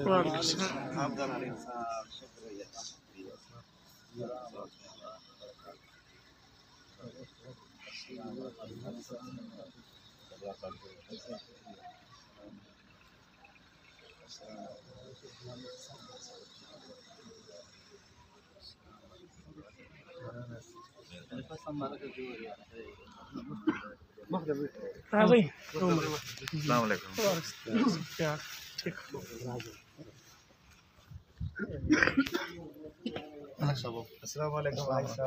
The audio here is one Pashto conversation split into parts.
وعليكم السلام. افضل عليك شكرا. هذه السلام عليكم. السلام عليكم عيسى.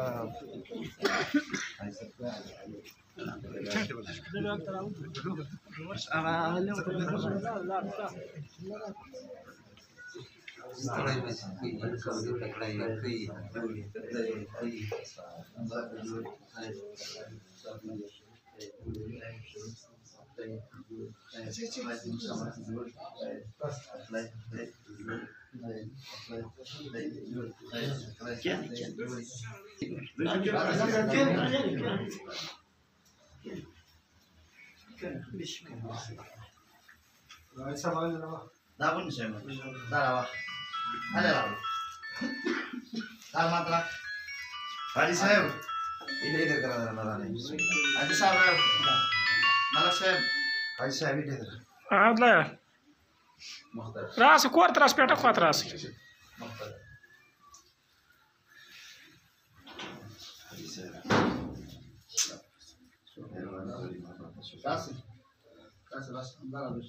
لا بد نسمع. لا هلا لا تعال ما علي صاحب إيه كذا مراني علي صاحب مالك صاحب علي صاحب إيه عاد لا مختلف راسي كورت راس بيعطيك خاطر راسي. مختلف علي صاحب راسي لا بس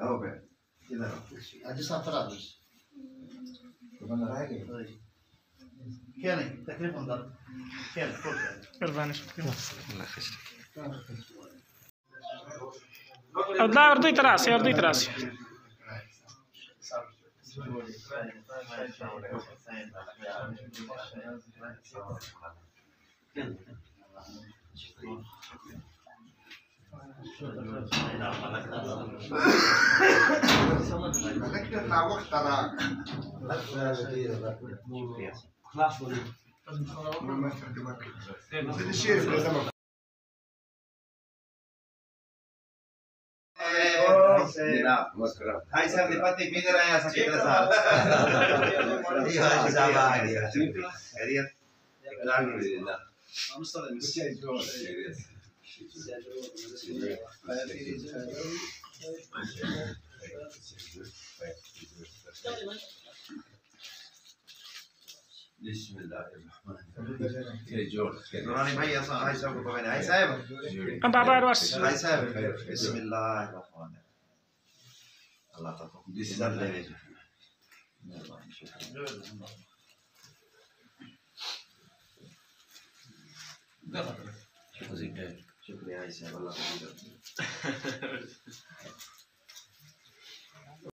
أوكي كذا علي صاحب راسي كمان رايق كياني تكليف انضر كياني كل قربان شكرا. الله يخليك. لا رضيت راسي رضيت راسي. هاي سر دipati pindah ya sakit rasa. Iya sama dia. Hadiah. Alhamdulillah. بسم الله الرحمن الرحيم. نوراني भाई ऐसा हाय साहब को पकड़े हाय साहब أنت عبار بس. हाय साहब بسم الله الرحمن الرحيم. الله تقبل بسم الله شكرا يا عيسى الله يقبل